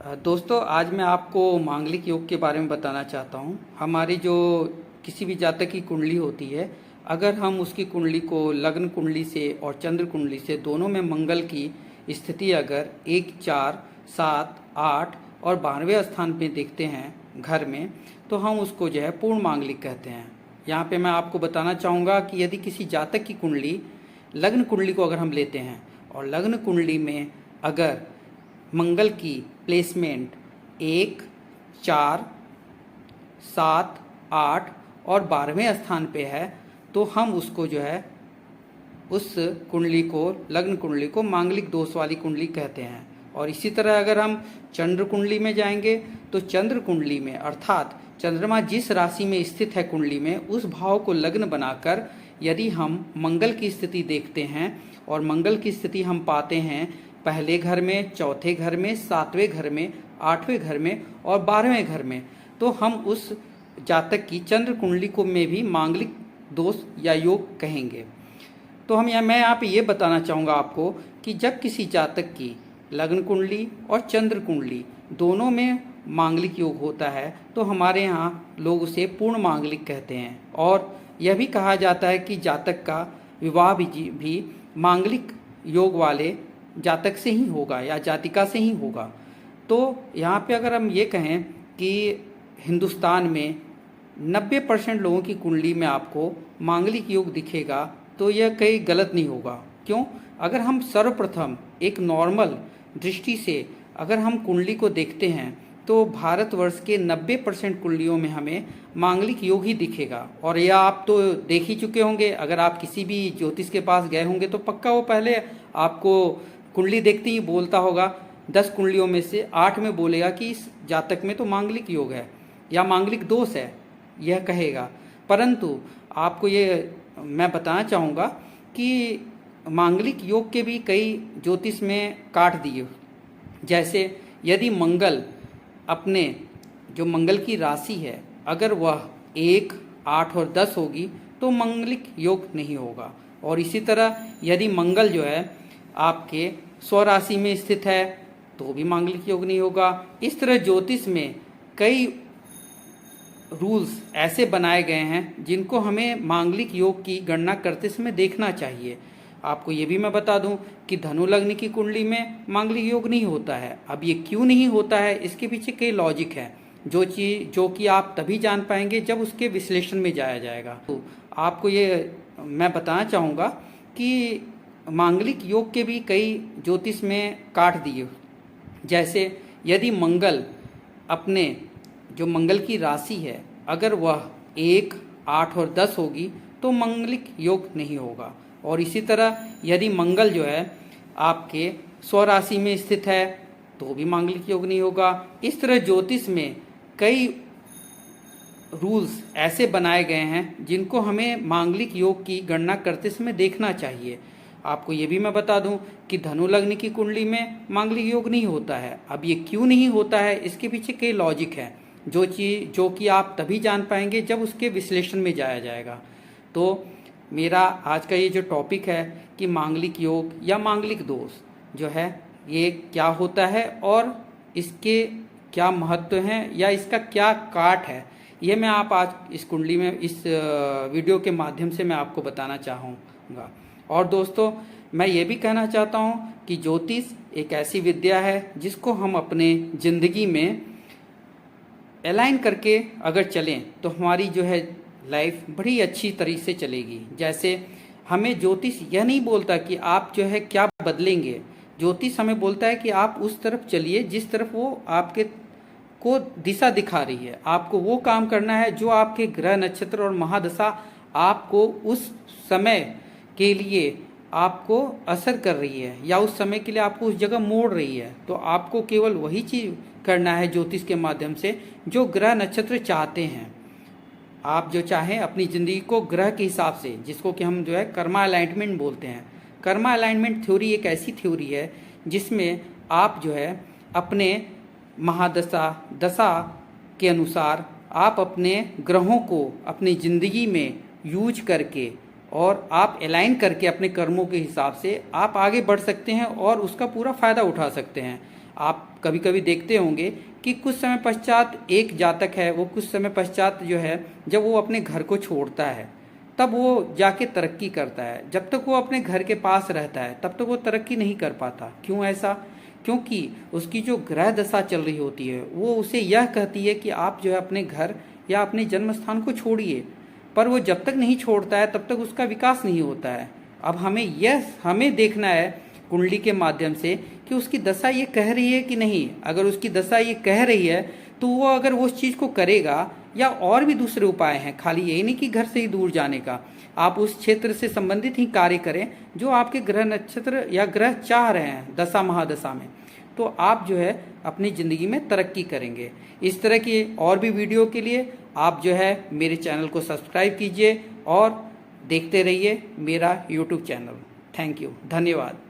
दोस्तों, आज मैं आपको मांगलिक योग के बारे में बताना चाहता हूँ। हमारी जो किसी भी जातक की कुंडली होती है, अगर हम उसकी कुंडली को लग्न कुंडली से और चंद्र कुंडली से दोनों में मंगल की स्थिति अगर 1, 4, 7, 8 और 12वें स्थान पे देखते हैं घर में, तो हम उसको जो है पूर्ण मांगलिक कहते हैं। यहाँ पे मैं आपको बताना चाहूँगा कि यदि किसी जातक की कुंडली लग्न कुंडली को अगर हम लेते हैं और लग्न कुंडली में अगर मंगल की प्लेसमेंट 1, 4, 7, 8 और 12वें स्थान पे है, तो हम उसको जो है उस कुंडली को लग्न कुंडली को मांगलिक दोष वाली कुंडली कहते हैं। और इसी तरह अगर हम चंद्र कुंडली में जाएंगे तो चंद्र कुंडली में अर्थात चंद्रमा जिस राशि में स्थित है कुंडली में, उस भाव को लग्न बनाकर यदि हम मंगल की स्थिति देखते हैं और मंगल की स्थिति हम पाते हैं पहले घर में, चौथे घर में, 7वें घर में, 8वें घर में और 12वें घर में, तो हम उस जातक की चंद्र कुंडली को में भी मांगलिक दोष या योग कहेंगे। तो मैं यहाँ पे ये बताना चाहूँगा आपको कि जब किसी जातक की लग्न कुंडली और चंद्र कुंडली दोनों में मांगलिक योग होता है, तो हमारे यहाँ लोग उसे पूर्ण मांगलिक कहते हैं। और यह भी कहा जाता है कि जातक का विवाह भी मांगलिक योग वाले जातक से ही होगा या जातिका से ही होगा। तो यहाँ पे अगर हम ये कहें कि हिंदुस्तान में 90% लोगों की कुंडली में आपको मांगलिक योग दिखेगा, तो यह कहीं गलत नहीं होगा। क्यों? अगर हम सर्वप्रथम एक नॉर्मल दृष्टि से अगर हम कुंडली को देखते हैं तो भारतवर्ष के 90% कुंडलियों में हमें मांगलिक योग ही दिखेगा। और यह आप तो देख ही चुके होंगे, अगर आप किसी भी ज्योतिष के पास गए होंगे तो पक्का वो पहले आपको कुंडली देखते ही बोलता होगा, 10 कुंडलियों में से 8 में बोलेगा कि इस जातक में तो मांगलिक योग है या मांगलिक दोष है, यह कहेगा। परंतु आपको ये मैं बताना चाहूँगा कि मांगलिक योग के भी कई ज्योतिष में काट दिए। जैसे यदि मंगल अपने जो मंगल की राशि है अगर वह 1, 8 और 10 होगी तो मांगलिक योग नहीं होगा। और इसी तरह यदि मंगल जो है आपके स्वराशि में स्थित है तो भी मांगलिक योग नहीं होगा। इस तरह ज्योतिष में कई रूल्स ऐसे बनाए गए हैं जिनको हमें मांगलिक योग की गणना करते समय देखना चाहिए। आपको ये भी मैं बता दूं कि धनु लग्न की कुंडली में मांगलिक योग नहीं होता है। अब ये क्यों नहीं होता है, इसके पीछे कई लॉजिक है जो कि आप तभी जान पाएंगे जब उसके विश्लेषण में जाया जाएगा। तो आपको ये मैं बताना चाहूँगा कि मांगलिक योग के भी कई ज्योतिष में काट दिए। जैसे यदि मंगल अपने जो मंगल की राशि है अगर वह 1, 8 और 10 होगी तो मांगलिक योग नहीं होगा। और इसी तरह यदि मंगल जो है आपके स्वराशि में स्थित है तो भी मांगलिक योग नहीं होगा। इस तरह ज्योतिष में कई रूल्स ऐसे बनाए गए हैं जिनको हमें मांगलिक योग की गणना करते समय देखना चाहिए। आपको ये भी मैं बता दूं कि धनु लग्न की कुंडली में मांगलिक योग नहीं होता है। अब ये क्यों नहीं होता है, इसके पीछे कई लॉजिक है जो कि आप तभी जान पाएंगे जब उसके विश्लेषण में जाया जाएगा। तो मेरा आज का ये जो टॉपिक है कि मांगलिक योग या मांगलिक दोष जो है ये क्या होता है और इसके क्या महत्व हैं या इसका क्या काट है, ये मैं आप आज इस कुंडली में इस वीडियो के माध्यम से मैं आपको बताना चाहूँगा। और दोस्तों, मैं ये भी कहना चाहता हूँ कि ज्योतिष एक ऐसी विद्या है जिसको हम अपने ज़िंदगी में अलाइन करके अगर चलें तो हमारी जो है लाइफ बड़ी अच्छी तरीके से चलेगी। जैसे हमें ज्योतिष यह नहीं बोलता कि आप जो है क्या बदलेंगे, ज्योतिष हमें बोलता है कि आप उस तरफ चलिए जिस तरफ वो आपके को दिशा दिखा रही है। आपको वो काम करना है जो आपके ग्रह नक्षत्र और महादशा आपको उस समय के लिए आपको असर कर रही है या उस समय के लिए आपको उस जगह मोड़ रही है। तो आपको केवल वही चीज़ करना है ज्योतिष के माध्यम से जो ग्रह नक्षत्र चाहते हैं। आप जो चाहें अपनी ज़िंदगी को ग्रह के हिसाब से, जिसको कि हम जो है कर्मा अलाइनमेंट बोलते हैं। कर्मा अलाइनमेंट थ्योरी एक ऐसी थ्योरी है जिसमें आप जो है अपने महादशा दशा के अनुसार आप अपने ग्रहों को अपनी ज़िंदगी में यूज करके और आप अलाइन करके अपने कर्मों के हिसाब से आप आगे बढ़ सकते हैं और उसका पूरा फ़ायदा उठा सकते हैं। आप कभी कभी देखते होंगे कि कुछ समय पश्चात एक जातक है, वो कुछ समय पश्चात जो है जब वो अपने घर को छोड़ता है तब वो जाके तरक्की करता है। जब तक वो अपने घर के पास रहता है तब तक वो तरक्की नहीं कर पाता। क्यों ऐसा? क्योंकि उसकी जो ग्रह दशा चल रही होती है वो उसे यह कहती है कि आप जो है अपने घर या अपने जन्म स्थान को छोड़िए, पर वो जब तक नहीं छोड़ता है तब तक उसका विकास नहीं होता है। अब हमें देखना है कुंडली के माध्यम से कि उसकी दशा ये कह रही है कि नहीं। अगर उसकी दशा ये कह रही है तो वो अगर वो उस चीज़ को करेगा, या और भी दूसरे उपाय हैं, खाली यही नहीं कि घर से ही दूर जाने का। आप उस क्षेत्र से संबंधित ही कार्य करें जो आपके ग्रह नक्षत्र या ग्रह चाह रहे हैं दशा महादशा में, तो आप जो है अपनी ज़िंदगी में तरक्की करेंगे। इस तरह की और भी वीडियो के लिए आप जो है मेरे चैनल को सब्सक्राइब कीजिए और देखते रहिए मेरा यूट्यूब चैनल। थैंक यू, धन्यवाद।